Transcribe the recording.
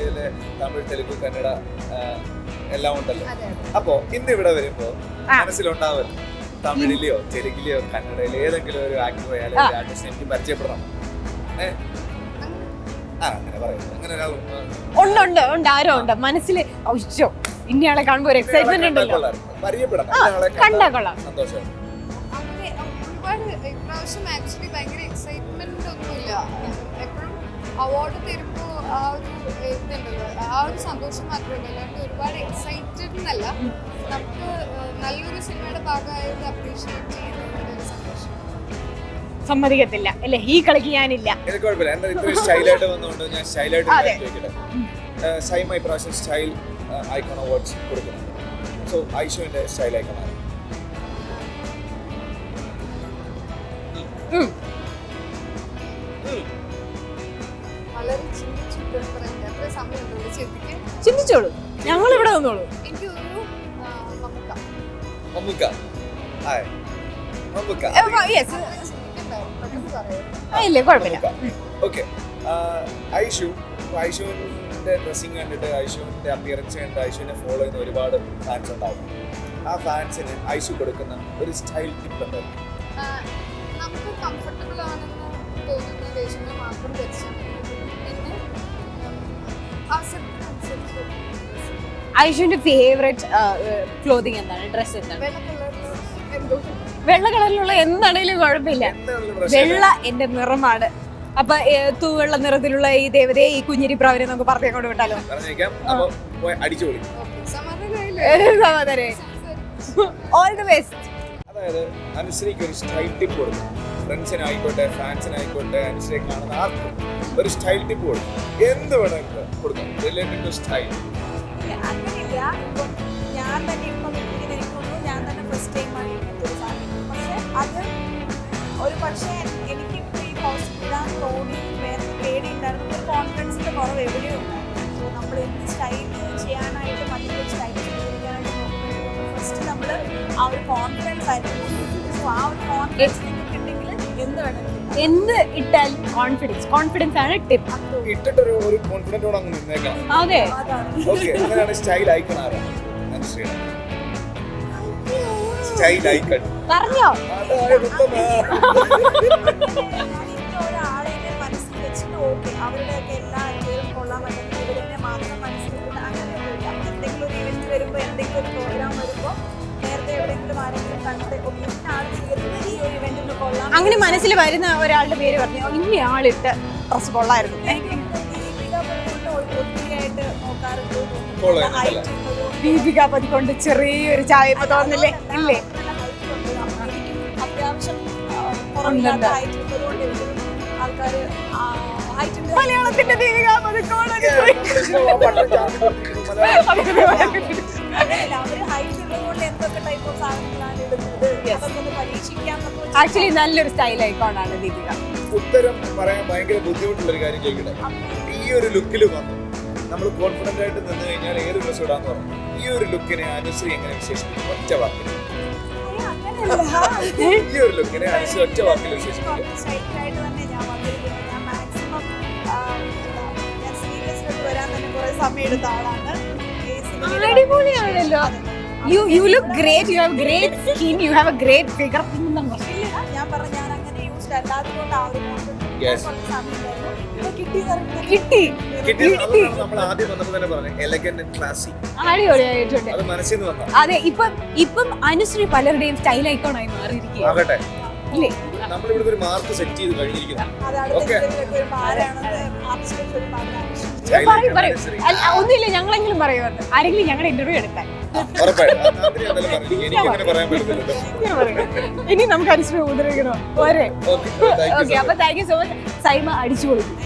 ഇന്ത്യയിലെ തമിഴ്, തെലുങ്ക്, കന്നഡ എല്ലാം ഉണ്ടല്ലോ. അപ്പോ ഇന്ന് ഇവിടെ വരുമ്പോ മനസ്സിലുണ്ടാവല്ലോ തമിഴിലെയോ തെലുങ്കിലെയോ കന്നഡയിലോ ഏതെങ്കിലും ഒരു ആക്ടറോ അല്ലെങ്കിൽ ആർട്ടിസ്റ്റ് എനിക്ക് പരിചയപ്പെടണം. അങ്ങനെ പറയുന്നത് അങ്ങനെ ഉണ്ട് ആരോ ഉണ്ട് മനസ്സിൽ ഇന്നയാളെ കാണുമ്പോ ഒരു എക്സൈറ്റ്മെന്റ് ഉണ്ടല്ലോ. പരിചയപ്പെടണം, കണ്ടാ കൊള്ളാം. സന്തോഷം. ഇപ്രാവശ്യം ആക്ച്വലി ഭയങ്കര എക്സൈറ്റ്മെന്റ് ഒന്നുമില്ല. എപ്പോഴും അവാർഡ് തരുമ്പോൾ ആ ഒരു ഇതുണ്ടല്ലോ, ആ ഒരു സന്തോഷം മാത്രമേ ഉള്ളൂ. അല്ലാണ്ട് ഒരുപാട് എക്സൈറ്റഡ് എന്നല്ല. നമുക്ക് നല്ലൊരു സിനിമയുടെ ഭാഗമായത് അപ്രീഷിയേറ്റ് ചെയ്യുന്നതിന്റെ ഒരു സന്തോഷം. സമ്മതിക്കത്തില്ല അല്ലേ, ഈ കളിക്ക് ഞാനില്ല. എനിക്ക് കുഴപ്പമില്ല, എന്താ ഇത്രയും സ്റ്റൈലായിട്ട് വന്നുകൊണ്ട് ഞാൻ സ്റ്റൈലായിട്ട് ചോദിക്കട്ടെ. സൈമ ഇപ്രാവശ്യം സ്റ്റൈൽ ഐക്കൺ അവാർഡ്സ് കൊടുക്കുന്നുണ്ട്. സോ ഐഷുവിന്റെ സ്റ്റൈൽ ഐക്കൺ ആണ്. വളരെ ചിന്തിച്ചിട്ട് എത്ര സമയമുണ്ടല്ലോ ചിന്തിക്ക്. ചിന്തിച്ചോളൂ, ഞങ്ങൾ ഇവിടെ വന്നോളൂ. എനിക്ക് തോന്നുന്നു മമ്മൂക്ക. ഇല്ലേ, കുഴപ്പമില്ല. ഓക്കെ, ഐഷുവിന്റെ ഡ്രസ്സിങ് കണ്ടിട്ട്, ഐഷുവിന്റെ അപ്പിയറൻസ് കണ്ടിട്ട് ഐഷുവിനെ ഫോളോ ചെയ്യുന്ന ഒരുപാട് ഫാൻസ് ഉണ്ടാവും. ആ ഫാൻസിന് ഐഷു കൊടുക്കുന്ന ഒരു സ്റ്റൈൽ ടിപ്പ് എന്തായിരിക്കും? നമുക്ക് കംഫർട്ടബിൾ ആണെന്ന് തോന്നുന്ന വേഷങ്ങൾ മാത്രം ധരിച്ചാൽ മതി. പിന്നെ അവസരത്തിനനുസരിച്ച് ഐഷുവിന്റെ ഫേവറേറ്റ് ക്ലോത്തിങ് എന്താണ്, ഡ്രസ് എന്താണ്? വെള്ള കളറിലുള്ള എന്താണേലും കുഴപ്പമില്ല, വെള്ള എന്റെ നിറമാണ്. അപ്പൊ തൂവെള്ള നിറത്തിലുള്ള ഈ ദേവതയെ, ഈ കുഞ്ഞിരി പ്രാവരെ നമുക്ക് പറഞ്ഞുകൊണ്ട് വിട്ടാലോ? All the best. അതായത് അനുശ്രീക്ക് ഒരു സ്റ്റൈൽ ടിപ്പ് കൊടുക്കും. ഫ്രണ്ട്സിനായിക്കോട്ടെ, ഫാൻസിനായിക്കോട്ടെ, അനുശ്രീയെ കാണുന്ന ആർക്കും ഒരു സ്റ്റൈൽ ടിപ്പ് കൊടുക്കും. എന്ത് വേണമെങ്കിലും കൊടുക്കാം റിലേറ്റഡ് ടു സ്റ്റൈൽ. അങ്ങനെയില്ല, ഇപ്പം ഞാൻ തന്നെ ഇപ്പം ഞാൻ തന്നെ ഫസ്റ്റ് ടൈമാണ് ഇങ്ങനത്തെ ഒരു സാധനം. പക്ഷെ അത് ഒരു പക്ഷേ എനിക്ക് ഈ ഹോസ്പിറ്റലിൽ തോന്നി വേറെ പേടിയുണ്ടായിരുന്നു, ഒരു കോൺഫിഡൻസിൻ്റെ കുറവ് എവിടെയും ഉണ്ടായിരുന്നു. സോ നമ്മൾ എന്ത് സ്റ്റൈൽ ചെയ്യാനായിട്ട് മറ്റൊരു സ്റ്റൈൽ ചെയ്യാനായിട്ട് നോക്കുമ്പോൾ ഫസ്റ്റ് നമ്മൾ ആ ഒരു കോൺഫിഡൻസ് ആയിരുന്നു. സോ ആ ഒരു കോൺഫിഡൻസ് ഉണ്ടെങ്കിൽ എന്ത് വേണമെങ്കിലും എന്ത് ഇട്ടാലും കോൺഫിഡൻസ് ആണ് ടിപ്പ്. ഇട്ടിട്ടൊരു ഒരു കോൺഫിഡന്റോടെ അങ്ങ് നിന്നേക്കാം. അതെ, ഓക്കെ, അങ്ങനെയാണ് സ്റ്റൈൽ ഐക്കൺ ആരാണ്? അനുശ്രീയാണ് സ്റ്റൈൽ ഐക്കൺ. പറഞ്ഞോ? ഒരാളെ മനസ്സിൽ വെച്ചിട്ട് ഓക്കെ അവരുടെയൊക്കെ എല്ലാ അഞ്ചേരും കൊള്ളാൻ പറ്റുന്ന ഇവരെ മാത്രം മനസ്സിലാക്കിയിട്ട് അങ്ങനെയൊന്നുമില്ല. എന്തെങ്കിലും ഒരു ഇവന്റ് വരുമ്പോൾ, എന്തെങ്കിലും ഒരു പ്രോഗ്രാം വരുമ്പോൾ നേരത്തെ എവിടെയെങ്കിലും ആരെങ്കിലും കണ്ടിട്ട് ആൾ ചെയ്യുന്നത് ഈ ഒരു ഇവന്റിന് കൊള്ളാം, അങ്ങനെ മനസ്സിൽ വരുന്ന ഒരാളുടെ പേര് പറഞ്ഞു, ഇന്ന ആളിട്ട് ഡ്രസ് കൊള്ളായിരുന്നു. ഒത്തിരിയായിട്ട് നോക്കാറുണ്ട്. ദീപിക പതിക്കൊണ്ട് ചെറിയൊരു ചായപ്പ് തോന്നില്ലേ? ഇല്ലേ, അത്യാവശ്യം ആൾക്കാര് മലയാളത്തിന്റെ ദീപിക പതിക്കോട്. ആക്ച്വലി നല്ലൊരു സ്റ്റൈൽ ഐക്കോണാണ് ദീപിക. ഉത്തരം പറയാൻ ഭയങ്കര ബുദ്ധിമുട്ടുള്ള ഒരു കാര്യം ചോദിക്കട്ടെ. ഈ ഒരു ലുക്കിൽ വന്നു നമ്മൾ കോൺഫിഡന്റ് ആയിട്ട് നിന്ന് കഴിഞ്ഞാൽ ഏത് ഡ്രസ് ഇടാന്ന് പറഞ്ഞു. ഈ ഒരു ലുക്കിനെ അനുശ്രീ എങ്ങനെ വിശേഷിപ്പിക്കും? ഒറ്റ വാക്കിൽ. ഈ ഒരു ലുക്കിനെ അനുശ്രീ ഒറ്റ വാക്കിൽ വിശേഷിപ്പിക്കും. അടിപൊളിയാണല്ലോ. You look great. You have great skin. You have a great figure. ഞാൻ പറഞ്ഞു ഞാൻ അങ്ങനെ യൂസ്ഡ് അല്ലാത്തതുകൊണ്ട് ആ ഒരു കിട്ടി. നമ്മൾ ആദ്യം വന്നപ്പോൾ തന്നെ പറഞ്ഞു എലഗന്റ് ആൻഡ് ക്ലാസി. അടിപൊളിയായിട്ടുണ്ട്. അത് മനസ്സിൽ നിന്ന് വന്നു. അതെ, ഇപ്പം അനുശ്രീ പലരുടെയും സ്റ്റൈൽ ഐക്കോണായി മാറിയിരിക്കുകയാണ്. ആകട്ടെ, ഇല്ലേ, നമ്മളിവിടെ ഒരു മാർക്ക് സെറ്റ് ചെയ്ത് കഴിഞ്ഞിരിക്കുന്നു. ഒന്നുമില്ല, ഞങ്ങളെങ്കിലും പറയുമായിരുന്നു. ആരെങ്കിലും ഞങ്ങളുടെ ഇന്റർവ്യൂ എടുക്കാൻ. ഇനി നമുക്ക് അനുശ്രീ ഉപദ്രവിക്കണോ? പോരെ. ഓക്കെ, അപ്പൊ thank you so much. Saima അടിച്ചു കൊടുക്കും.